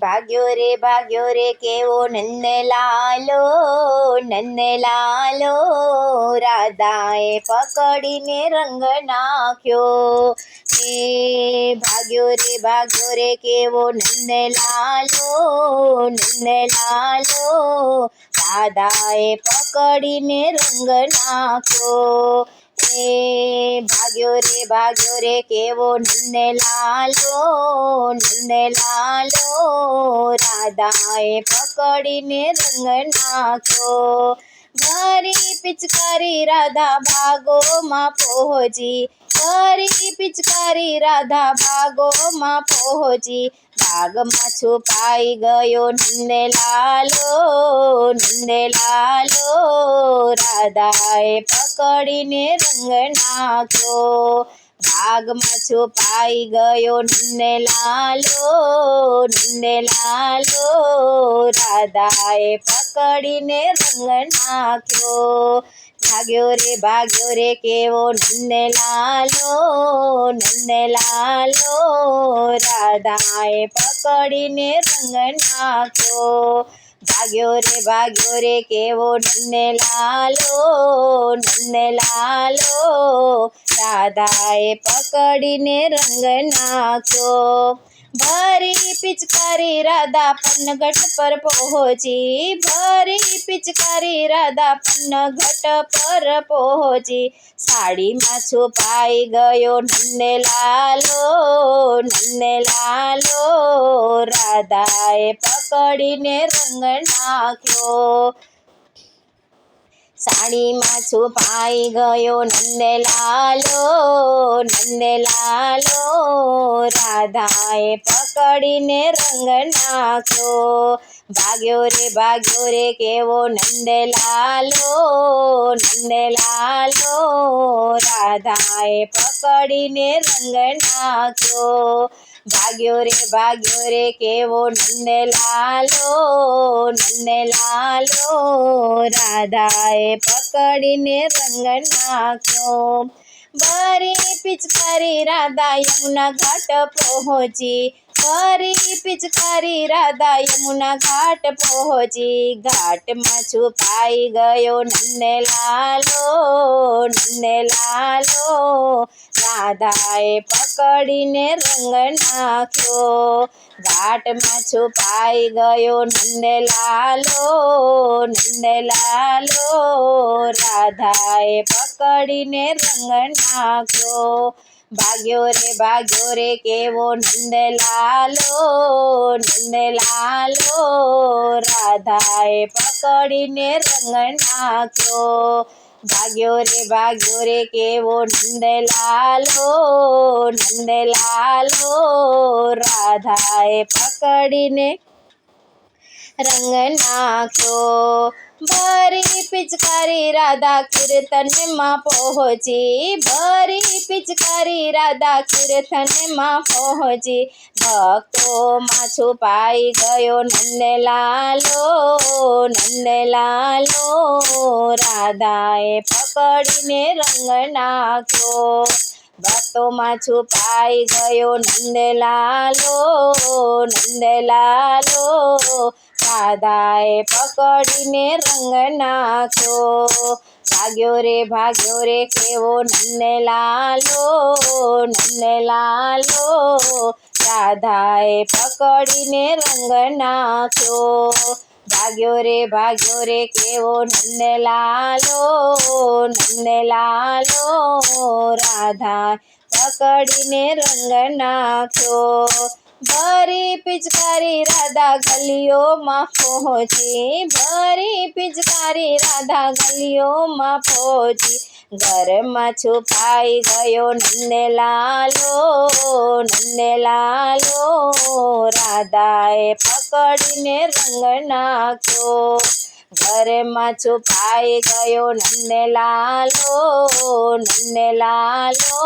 ભાગ્યો રે કેવો નંદલાલો, નંદલાલો, રાધાએ પકડીને રંગ નાખ્યો. ભાગ્યો રે કેવો નંદલાલો, નંદલાલો, રાધાએ પકડીને રંગ નાખ્યો. ભાગ્યો રે કેવો નંદલાલો, નંદલાલો, રાધાએ પકડીને રંગ નાખ્યો. ભરી પિચકારી રાધા ભાગોમાં પહોંચી, ભરી પિચકારી રાધા ભાગોમાં પહોંચી, ભાગમાં છુપાઈ ગયો નંદલાલો, નંદલાલો, રાધાએ પકડીને રંગ નાખ્યો. ભાગમાં છુપાઈ ગયો નંદલાલો, નંદલાલો, રાધાએ પકડીને રંગ નાખ્યો. ભાગ્યો રે કેવો નંદલાલો, નંદલાલો, રાધાએ પકડીને રંગ નાખ્યો. ભાગ્યો રે કેવો નંદલાલો, નંદલાલો, રાધાએ પકડીને રંગ નાખ્યો. ભરી પિચકારી રાધા પન્નગઢ પર પહોંચી, ભરી પિચકારી રાધા પન્નગઢ પર પહોંચી, સાડીમાં છુપાઈ ગયો નંદલાલો, નંદલાલો, રાધાએ પકડીને રંગ નાખ્યો. સાડીમાં છુપાઈ ગયો નંદલાલો, નંદલાલો, રાધાએ પકડીને રંગ નાખ્યો. ભાગ્યો રે કેવો નંદલાલો, નંદલાલો, રાધાએ પકડીને રંગ નાખ્યો. ભાગ્યો રે કેવો નંદલાલો, નંદલાલો, રાધાએ પકડીને રંગ નાખ્યો. ભરી પિચકારી રાધા યમુના ઘાટ પહોંચી, ભરી પિચકારી રાધા યમુના ઘાટ પહોંચી, ઘાટમાં છુપાઈ ગયો નંદલાલો, નંદલાલો, રાધાએ પકડીને રંગ નાખ્યો. ઘાટમાં છુપાઈ ગયો નંદલાલો, નંદલાલો, રાધાએ પકડીને રંગ નાખ્યો. ભાગ્યો રે કેવો નંદલાલો, નંદલાલો, રાધાએ પકડીને રંગ નાખ્યો. ભાગ્યો રે કેવો નંદલાલો, નંદલાલો, રાધાએ પકડીને રંગ નાખ્યો. ભરી પિચકારી રાધા કીર્તનમાં પહોંચી, ભરી પિચકારી રાધા કીર્તનમાં પહોંચી, ભક્તોમાં છુપાઈ ગયો નંદલાલો, નંદલાલો, રાધાએ પકડીને રંગ નાખ્યો. ભક્તોમાં છુપાઈ ગયો નંદલાલો, નંદલાલો, રાધાએ પકડીને રંગ નાખ્યો. ભાગ્યો રે કેવો નંદલાલો, નંદલાલો, રાધાએ પકડીને રંગ નાખ્યો. ભાગ્યો રે કેવો નંદલાલો, નંદલાલો, રાધા પકડીને રંગ નાખ્યો. ભરી પિચકારી રાધા ગલીઓમાં પહોંચી, ભરી પિચકારી રાધા ગલીઓમાં પહોંચી, ઘરમાં છુપાઈ ગયો નંદલાલો, નંદલાલો, રાધાએ પકડીને રંગ નાખ્યો. ઘરમાં છુપાઈ ગયો નંદલાલો, નંદલાલો,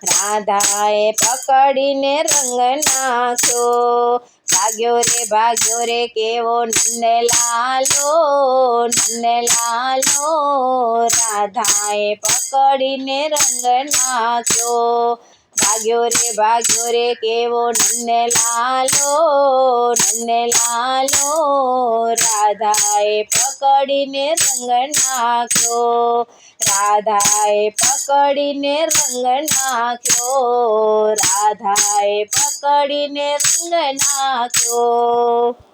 રાધાએ પકડીને રંગ નાખ્યો. ભાગ્યો રે કેવો નંદલાલો, નંદલાલો, રાધાએ પકડીને રંગ નાખ્યો. ભાગ્યો રે કેવો નંદલાલો નંદલાલો રાધાએ પકડીને રંગ નાખ્યો રાધાએ પકડીને રંગ નાખ્યો રાધાએ પકડીને રંગ નાખ્યો